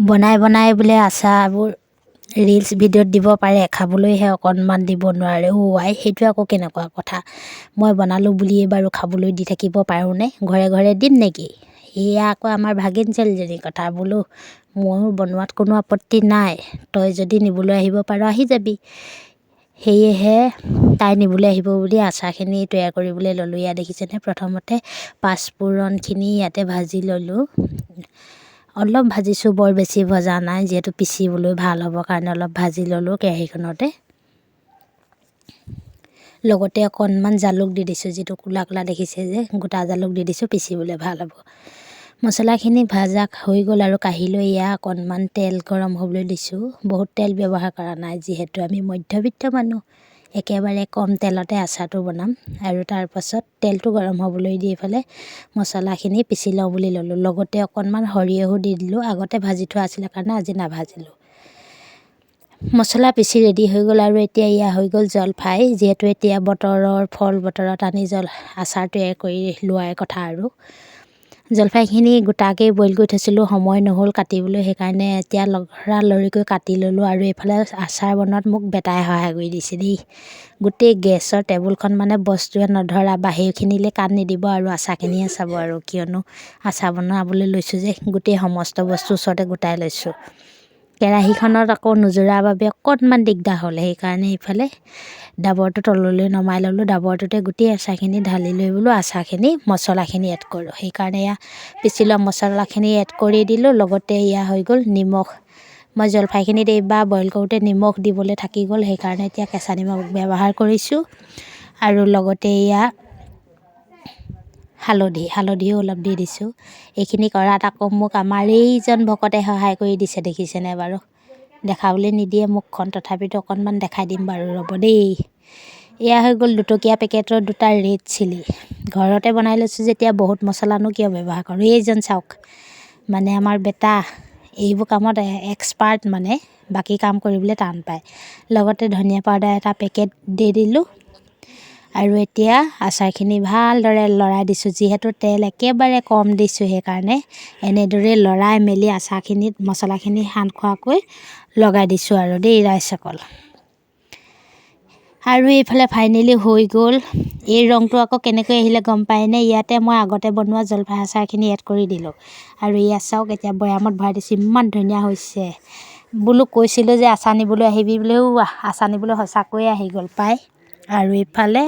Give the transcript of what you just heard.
বনাই বনাই বোলে আচাৰবোৰ ৰিলছ ভিডিঅ'ত দিব পাৰে, খাবলৈহে অকণমান দিব নোৱাৰে। আই সেইটো আকৌ কেনেকুৱা কথা? মই বনালোঁ বুলিয়ে বাৰু খাবলৈ দি থাকিব পাৰোঁনে? ঘৰে ঘৰে দিম নেকি? সেয়া আকৌ আমাৰ ভাগিন ছোৱালীজনীৰ কথা। বোলো ময়ো বনোৱাত কোনো আপত্তি নাই, তই যদি নিবলৈ আহিব পাৰ আহি যাবি। সেয়েহে তাই নিবলৈ আহিব বুলি আচাৰখিনি তৈয়াৰ কৰিবলৈ ল'লোঁ। ইয়াত দেখিছেনে, প্ৰথমতে পাঁচফোৰণখিনি ইয়াতে ভাজি ল'লোঁ। অলপ ভাজিছোঁ, বৰ বেছি ভজা নাই, যিহেতু পিচিবলৈ ভাল হ'বৰ কাৰণে অলপ ভাজি ল'লোঁ কেৰাহীখনতে। লগতে অকণমান জালুক দি দিছোঁ, যিটো ক'লা ক'লা দেখিছে যে, গোটা জালুক দি দিছোঁ, পিচিবলৈ ভাল হ'ব। মছলাখিনি ভাজা হৈ গ'ল আৰু কাঢ়ি লৈ ইয়াত অকণমান তেল গৰম হ'বলৈ দিছোঁ। বহুত তেল ব্যৱহাৰ কৰা নাই, যিহেতু আমি মধ্যবিত্ত মানুহ, একেবাৰে কম তেলতে আচাৰটো বনাম। আৰু তাৰপাছত তেলটো গৰম হ'বলৈ দি এইফালে মছলাখিনি পিচি লওঁ বুলি ল'লোঁ। লগতে অকণমান সৰিয়হো দি দিলোঁ, আগতে ভাজি থোৱা আছিলে কাৰণে আজি নাভাজিলোঁ। মছলা পিচি ৰেডি হৈ গ'ল আৰু এতিয়া এয়া হৈ গ'ল জলফাই। যিহেতু এতিয়া বতৰৰ ফল, বতৰত আনি আচাৰ তৈয়াৰ কৰি লোৱাৰ কথা। আৰু জলফাইখিনি গোটাকেই বইল কৰি থৈছিলোঁ, সময় নহ'ল কাটিবলৈ, সেইকাৰণে এতিয়া লৰালৰিকৈ কাটি ল'লোঁ। আৰু এইফালে আচাৰ বনোৱাত মোক বেটাই সহায় কৰি দিছে দেই। গোটেই গেছৰ টেবুলখন মানে বস্তুৱে নধৰা, বাহিৰখিনিলৈ কাণ নিদিব আৰু আচাৰখিনিয়ে চাব। আৰু কিয়নো আচাৰ বনাবলৈ লৈছোঁ যে গোটেই সমস্ত বস্তু ওচৰতে গোটাই লৈছোঁ। কেৰাহীখনত আকৌ নোজোৰাৰ বাবে অকণমান দিগদাৰ হ'ল, সেইকাৰণে এইফালে ডাবৰটো তললৈ নমাই ল'লোঁ। ডাবৰটোতে গোটেই আচাৰখিনি ঢালি লৈ বোলো আচাৰখিনি মছলাখিনি এড কৰোঁ। সেইকাৰণে এয়া পিচি লোৱা মছলাখিনি এড কৰি দিলোঁ। লগতে এয়া হৈ গ'ল নিমখ। মই জলফাইখিনিত এইবাৰ বইল কৰোঁতে নিমখ দিবলৈ থাকি গ'ল, সেইকাৰণে এতিয়া কেঁচা নিমখ ব্যৱহাৰ কৰিছোঁ। আৰু লগতে এয়া হালধিও অলপ দি দিছোঁ। এইখিনি কৰাত আকৌ মোক আমাৰ এইজন ভকতে সহায় কৰি দিছে, দেখিছেনে বাৰু? দেখাবলৈ নিদিয়ে মুখখন, তথাপিতো অকণমান দেখাই দিম বাৰু, ৰ'ব দেই। এয়া হৈ গ'ল দুটকীয়া পেকেটৰ দুটা ৰেড চিলি। ঘৰতে বনাই লৈছোঁ যেতিয়া বহুত মছলানো কিয় ব্যৱহাৰ কৰোঁ। এইজন চাওক, মানে আমাৰ বেটা এইবোৰ কামত এক্সপাৰ্ট, মানে বাকী কাম কৰিবলৈ টান পায়। লগতে ধনিয়া পাউডাৰ এটা পেকেট দি দিলোঁ। আৰু এতিয়া আচাৰখিনি ভালদৰে লৰাই দিছোঁ, যিহেতু তেল একেবাৰে কম দিছোঁ, সেইকাৰণে এনেদৰে লৰাই মেলি আচাৰখিনিত মছলাখিনি সান খোৱাকৈ লগাই দিছোঁ আৰু দেই ৰাইজসকল। আৰু এইফালে ফাইনেলি হৈ গ'ল। এই ৰংটো আকৌ কেনেকৈ আহিলে গম পায়নে? ইয়াতে মই আগতে বনোৱা জলফাই আচাৰখিনি এড কৰি দিলোঁ। আৰু এই চাওক, এতিয়া বৈয়ামত ভৰাই দিছোঁ, ইমান ধুনীয়া হৈছে। বোলো কৈছিলোঁ যে আচাৰ নিবলৈ আহিবি বোলে, আচাৰ নিবলৈ সঁচাকৈয়ে আহি গ'ল পাই। আৰু এইফালে